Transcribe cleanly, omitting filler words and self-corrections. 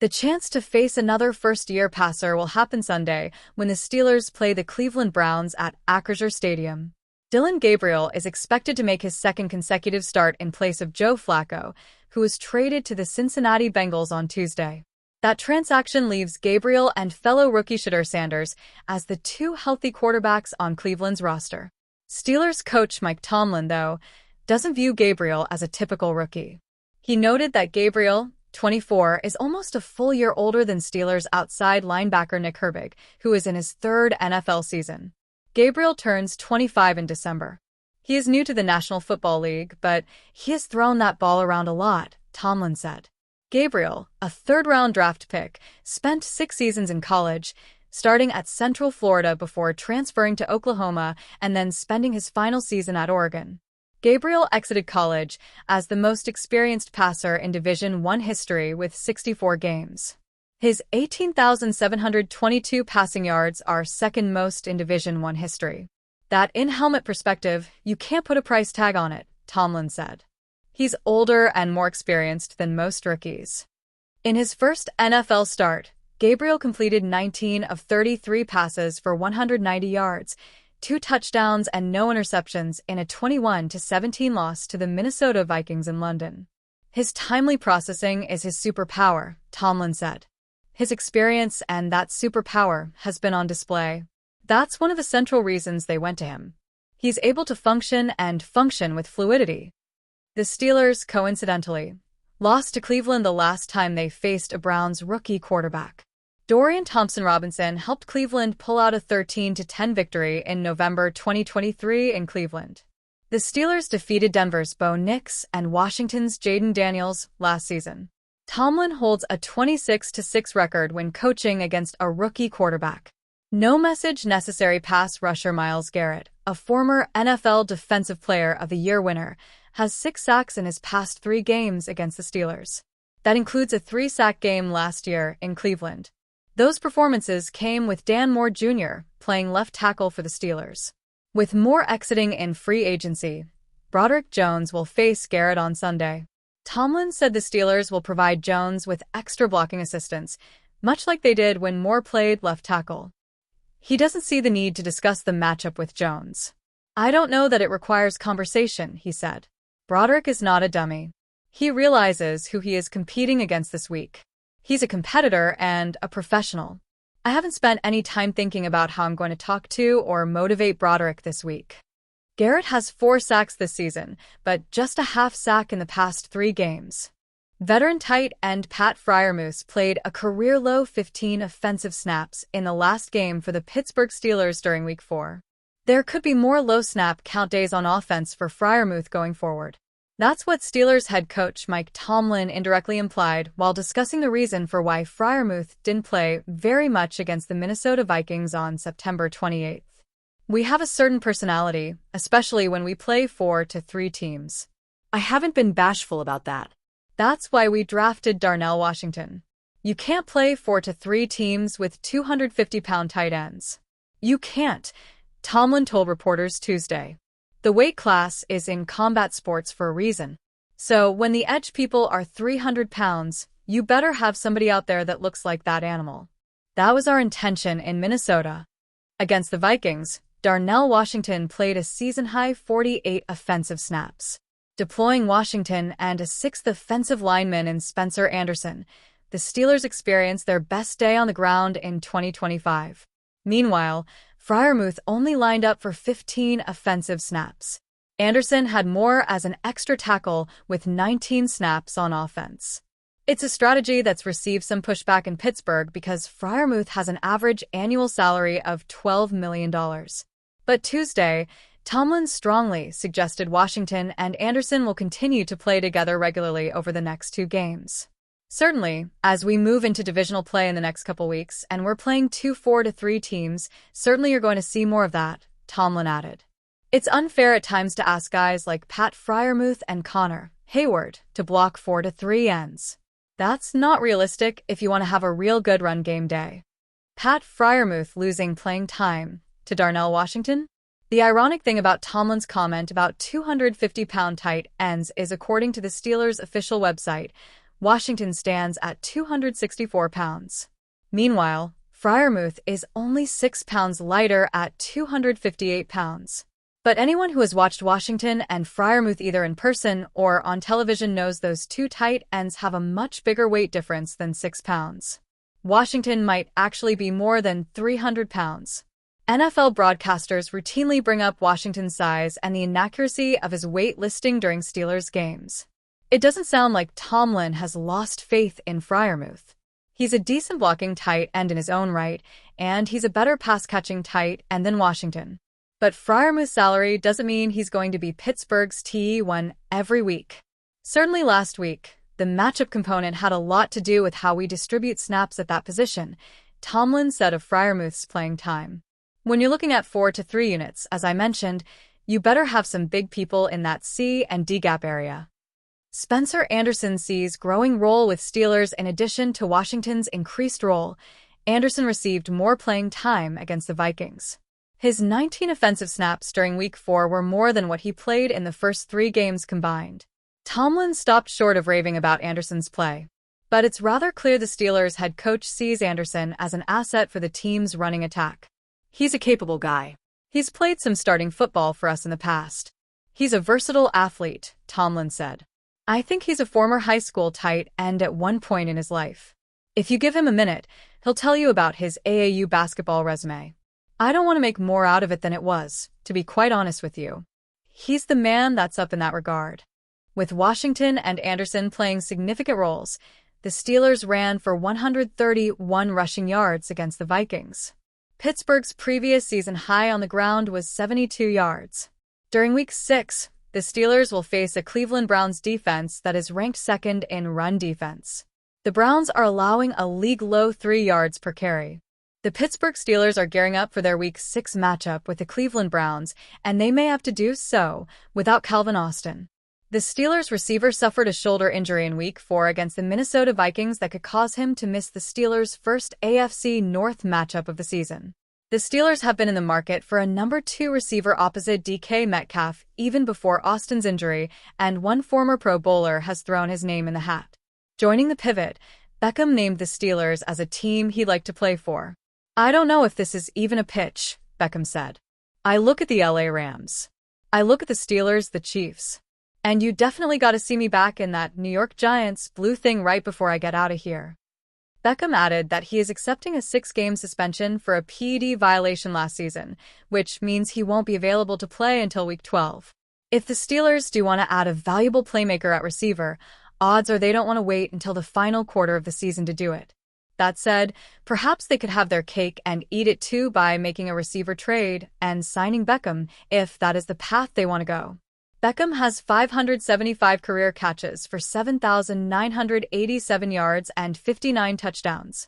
The chance to face another first-year passer will happen Sunday when the Steelers play the Cleveland Browns at Acrisure Stadium. Dillon Gabriel is expected to make his second consecutive start in place of Joe Flacco, who was traded to the Cincinnati Bengals on Tuesday. That transaction leaves Gabriel and fellow rookie Shedeur Sanders as the two healthy quarterbacks on Cleveland's roster. Steelers coach Mike Tomlin, though, doesn't view Gabriel as a typical rookie. He noted that Gabriel, 24, is almost a full year older than Steelers outside linebacker Nick Herbig, who is in his third NFL season. Gabriel turns 25 in December. He is new to the National Football League, but he has thrown that ball around a lot, Tomlin said. Gabriel, a third-round draft pick, spent 6 seasons in college, starting at Central Florida before transferring to Oklahoma and then spending his final season at Oregon. Gabriel exited college as the most experienced passer in Division I history with 64 games. His 18,722 passing yards are second most in Division I history. That in-helmet perspective, you can't put a price tag on it, Tomlin said. He's older and more experienced than most rookies. In his first NFL start, Gabriel completed 19 of 33 passes for 190 yards, 2 touchdowns and no interceptions in a 21-17 loss to the Minnesota Vikings in London. His timely processing is his superpower, Tomlin said. His experience and that superpower has been on display. That's one of the central reasons they went to him. He's able to function with fluidity. The Steelers, coincidentally, lost to Cleveland the last time they faced a Browns rookie quarterback. Dorian Thompson-Robinson helped Cleveland pull out a 13-10 victory in November 2023 in Cleveland. The Steelers defeated Denver's Bo Nix and Washington's Jaden Daniels last season. Tomlin holds a 26-6 record when coaching against a rookie quarterback. No message necessary pass rusher Myles Garrett, a former NFL Defensive Player of the Year winner, has 6 sacks in his past 3 games against the Steelers. That includes a 3-sack game last year in Cleveland. Those performances came with Dan Moore Jr. playing left tackle for the Steelers. With Moore exiting in free agency, Broderick Jones will face Garrett on Sunday. Tomlin said the Steelers will provide Jones with extra blocking assistance, much like they did when Moore played left tackle. He doesn't see the need to discuss the matchup with Jones. I don't know that it requires conversation, he said. Broderick is not a dummy. He realizes who he is competing against this week. He's a competitor and a professional. I haven't spent any time thinking about how I'm going to talk to or motivate Broderick this week. Garrett has 4 sacks this season, but just a half sack in the past 3 games. Veteran tight end Pat Freiermuth played a career-low 15 offensive snaps in the last game for the Pittsburgh Steelers during Week 4. There could be more low-snap count days on offense for Freiermuth going forward. That's what Steelers head coach Mike Tomlin indirectly implied while discussing the reason for why Freiermuth didn't play very much against the Minnesota Vikings on September 28th. We have a certain personality, especially when we play 4-3 teams. I haven't been bashful about that. That's why we drafted Darnell Washington. You can't play 4-3 teams with 250-pound tight ends. You can't, Tomlin told reporters Tuesday. The weight class is in combat sports for a reason. So when the edge people are 300 pounds, you better have somebody out there that looks like that animal. That was our intention in Minnesota. Against the Vikings, Darnell Washington played a season-high 48 offensive snaps. Deploying Washington and a 6th offensive lineman in Spencer Anderson, the Steelers experienced their best day on the ground in 2025. Meanwhile, Freiermuth only lined up for 15 offensive snaps. Anderson had more as an extra tackle with 19 snaps on offense. It's a strategy that's received some pushback in Pittsburgh because Freiermuth has an average annual salary of $12 million. But Tuesday, Tomlin strongly suggested Washington and Anderson will continue to play together regularly over the next 2 games. Certainly, as we move into divisional play in the next couple weeks and we're playing 2 4-3 teams, certainly you're going to see more of that, Tomlin added. It's unfair at times to ask guys like Pat Freiermuth and Connor Hayward to block 4-3 ends. That's not realistic if you want to have a real good run game day. Pat Freiermuth losing playing time to Darnell Washington? The ironic thing about Tomlin's comment about 250-pound tight ends is, according to the Steelers' official website, Washington stands at 264 pounds. Meanwhile, Freiermuth is only 6 pounds lighter at 258 pounds. But anyone who has watched Washington and Freiermuth either in person or on television knows those two tight ends have a much bigger weight difference than 6 pounds. Washington might actually be more than 300 pounds. NFL broadcasters routinely bring up Washington's size and the inaccuracy of his weight listing during Steelers games. It doesn't sound like Tomlin has lost faith in Freiermuth. He's a decent blocking tight end in his own right, and he's a better pass-catching tight end than Washington. But Freiermuth's salary doesn't mean he's going to be Pittsburgh's TE1 every week. Certainly last week, the matchup component had a lot to do with how we distribute snaps at that position, Tomlin said of Freiermuth's playing time. When you're looking at 4 to 3 units, as I mentioned, you better have some big people in that C and D gap area. Spencer Anderson sees growing role with Steelers in addition to Washington's increased role. Anderson received more playing time against the Vikings. His 19 offensive snaps during Week 4 were more than what he played in the first 3 games combined. Tomlin stopped short of raving about Anderson's play. But it's rather clear the Steelers head coach sees Anderson as an asset for the team's running attack. He's a capable guy. He's played some starting football for us in the past. He's a versatile athlete, Tomlin said. I think he's a former high school tight end at one point in his life. If you give him a minute, he'll tell you about his AAU basketball resume. I don't want to make more out of it than it was, to be quite honest with you. He's the man that's up in that regard. With Washington and Anderson playing significant roles, the Steelers ran for 131 rushing yards against the Vikings. Pittsburgh's previous season high on the ground was 72 yards. During Week 6, the Steelers will face a Cleveland Browns defense that is ranked second in run defense. The Browns are allowing a league-low 3 yards per carry. The Pittsburgh Steelers are gearing up for their Week 6 matchup with the Cleveland Browns, and they may have to do so without Calvin Austin. The Steelers receiver suffered a shoulder injury in Week 4 against the Minnesota Vikings that could cause him to miss the Steelers' first AFC North matchup of the season. The Steelers have been in the market for a number 2 receiver opposite DK Metcalf even before Austin's injury, and one former Pro Bowler has thrown his name in the hat. Joining the pivot, Beckham named the Steelers as a team he'd like to play for. I don't know if this is even a pitch, Beckham said. I look at the LA Rams. I look at the Steelers, the Chiefs. And you definitely got to see me back in that New York Giants blue thing right before I get out of here. Beckham added that he is accepting a 6-game suspension for a PED violation last season, which means he won't be available to play until Week 12. If the Steelers do want to add a valuable playmaker at receiver, odds are they don't want to wait until the final quarter of the season to do it. That said, perhaps they could have their cake and eat it too by making a receiver trade and signing Beckham if that is the path they want to go. Beckham has 575 career catches for 7,987 yards and 59 touchdowns.